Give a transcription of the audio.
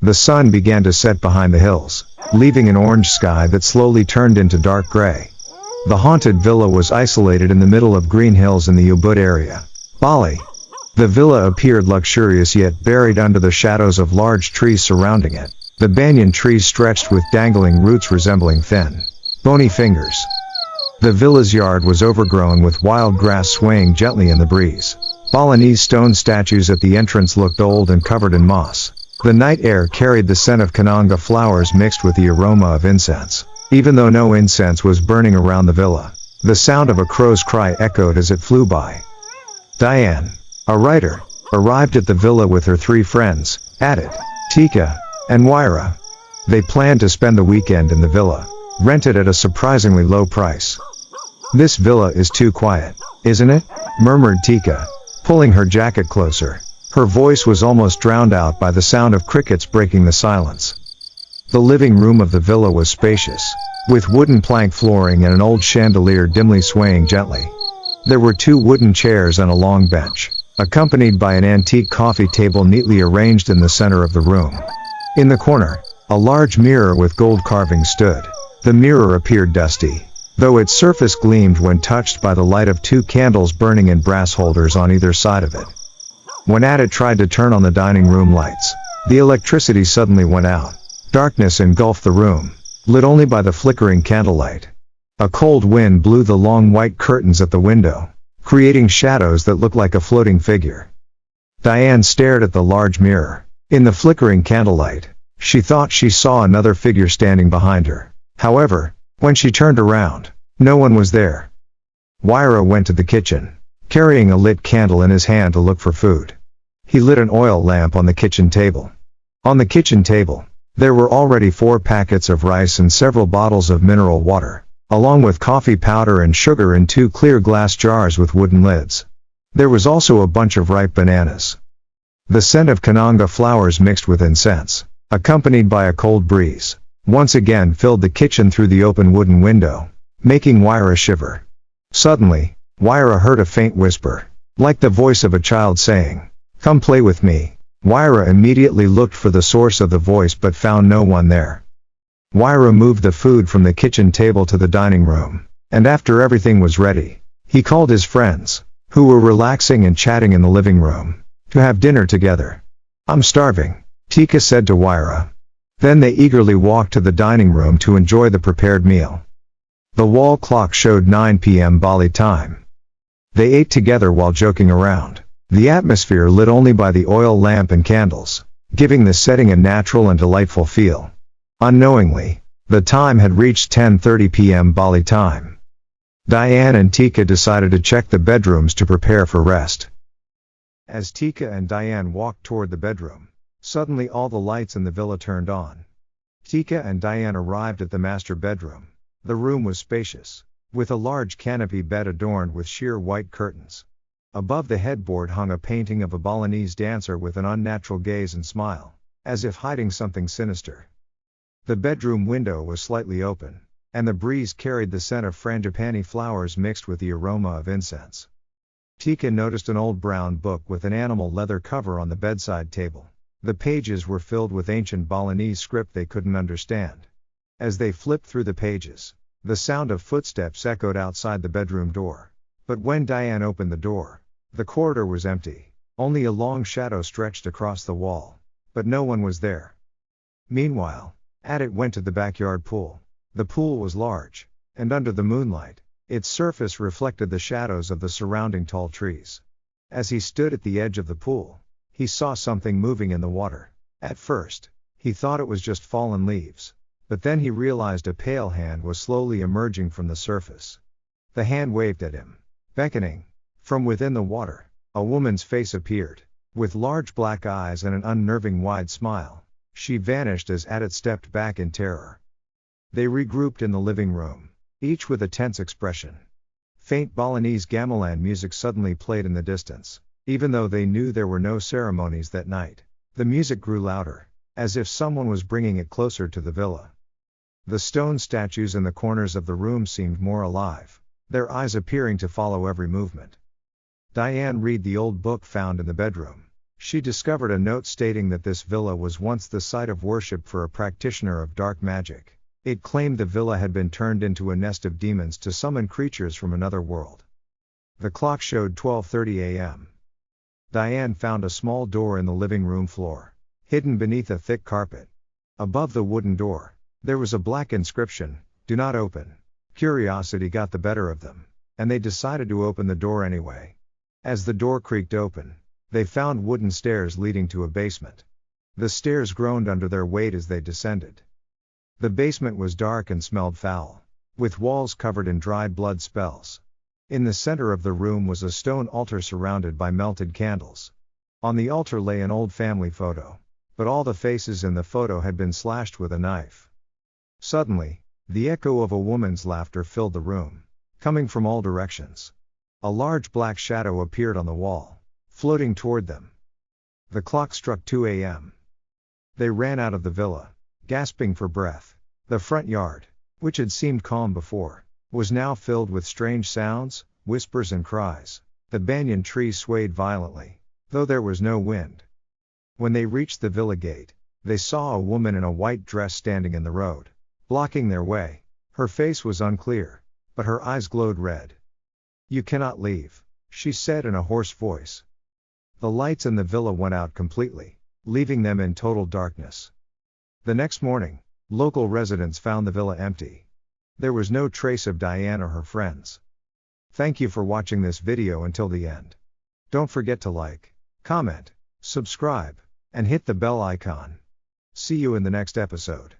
The sun began to set behind the hills, leaving an orange sky that slowly turned into dark gray. The haunted villa was isolated in the middle of green hills in the Ubud area, Bali. The villa appeared luxurious yet buried under the shadows of large trees surrounding it. The banyan trees stretched with dangling roots resembling thin, bony fingers. The villa's yard was overgrown with wild grass swaying gently in the breeze. Balinese stone statues at the entrance looked old and covered in moss. The night air carried the scent of kananga flowers mixed with the aroma of incense. Even though no incense was burning around the villa, the sound of a crow's cry echoed as it flew by. Diane, a writer, arrived at the villa with her 3 friends, Adit, Tika, and Waira. They planned to spend the weekend in the villa, rented at a surprisingly low price. "This villa is too quiet, isn't it?" murmured Tika, pulling her jacket closer. Her voice was almost drowned out by the sound of crickets breaking the silence. The living room of the villa was spacious, with wooden plank flooring and an old chandelier dimly swaying gently. There were 2 wooden chairs and a long bench, accompanied by an antique coffee table neatly arranged in the center of the room. In the corner, a large mirror with gold carving stood. The mirror appeared dusty, though its surface gleamed when touched by the light of 2 candles burning in brass holders on either side of it. When Adit tried to turn on the dining room lights, the electricity suddenly went out. Darkness engulfed the room, lit only by the flickering candlelight. A cold wind blew the long white curtains at the window, creating shadows that looked like a floating figure. Diane stared at the large mirror. In the flickering candlelight, she thought she saw another figure standing behind her. However, when she turned around, no one was there. Waira went to the kitchen, carrying a lit candle in his hand to look for food. He lit an oil lamp on the kitchen table. On the kitchen table, there were already 4 packets of rice and several bottles of mineral water, along with coffee powder and sugar in 2 clear glass jars with wooden lids. There was also a bunch of ripe bananas. The scent of kananga flowers mixed with incense, accompanied by a cold breeze, once again filled the kitchen through the open wooden window, making Waira shiver. Suddenly, Waira heard a faint whisper, like the voice of a child saying, "Come play with me." Waira immediately looked for the source of the voice but found no one there. Waira moved the food from the kitchen table to the dining room, and after everything was ready, he called his friends, who were relaxing and chatting in the living room, to have dinner together. "I'm starving," Tika said to Waira. Then they eagerly walked to the dining room to enjoy the prepared meal. The wall clock showed 9 p.m. Bali time. They ate together while joking around, the atmosphere lit only by the oil lamp and candles, giving the setting a natural and delightful feel. Unknowingly, the time had reached 10:30 p.m. Bali time. Diane and Tika decided to check the bedrooms to prepare for rest. As Tika and Diane walked toward the bedroom, suddenly all the lights in the villa turned on. Tika and Diane arrived at the master bedroom. The room was spacious, with a large canopy bed adorned with sheer white curtains. Above the headboard hung a painting of a Balinese dancer with an unnatural gaze and smile, as if hiding something sinister. The bedroom window was slightly open, and the breeze carried the scent of frangipani flowers mixed with the aroma of incense. Tika noticed an old brown book with an animal leather cover on the bedside table. The pages were filled with ancient Balinese script they couldn't understand. As they flipped through the pages, the sound of footsteps echoed outside the bedroom door. But when Diane opened the door, the corridor was empty. Only a long shadow stretched across the wall, but no one was there. Meanwhile, Adit went to the backyard pool. The pool was large, and under the moonlight, its surface reflected the shadows of the surrounding tall trees. As he stood at the edge of the pool, he saw something moving in the water. At first, he thought it was just fallen leaves, but then he realized a pale hand was slowly emerging from the surface. The hand waved at him, beckoning. From within the water, a woman's face appeared, with large black eyes and an unnerving wide smile. She vanished as Adit stepped back in terror. They regrouped in the living room, each with a tense expression. Faint Balinese gamelan music suddenly played in the distance. Even though they knew there were no ceremonies that night, the music grew louder, as if someone was bringing it closer to the villa. The stone statues in the corners of the room seemed more alive, their eyes appearing to follow every movement. Diane read the old book found in the bedroom. She discovered a note stating that this villa was once the site of worship for a practitioner of dark magic. It claimed the villa had been turned into a nest of demons to summon creatures from another world. The clock showed 12:30 a.m. Diane found a small door in the living room floor, hidden beneath a thick carpet. Above the wooden door, there was a black inscription, "Do not open." Curiosity got the better of them, and they decided to open the door anyway. As the door creaked open, they found wooden stairs leading to a basement. The stairs groaned under their weight as they descended. The basement was dark and smelled foul, with walls covered in dried blood spells. In the center of the room was a stone altar surrounded by melted candles. On the altar lay an old family photo, but all the faces in the photo had been slashed with a knife. Suddenly, the echo of a woman's laughter filled the room, coming from all directions. A large black shadow appeared on the wall, floating toward them. The clock struck 2 a.m. They ran out of the villa, gasping for breath. The front yard, which had seemed calm before, was now filled with strange sounds, whispers and cries. The banyan trees swayed violently, though there was no wind. When they reached the villa gate, they saw a woman in a white dress standing in the road, blocking their way. Her face was unclear, but her eyes glowed red. "You cannot leave," she said in a hoarse voice. The lights in the villa went out completely, leaving them in total darkness. The next morning, local residents found the villa empty. There was no trace of Diane or her friends. Thank you for watching this video until the end. Don't forget to like, comment, subscribe, and hit the bell icon. See you in the next episode.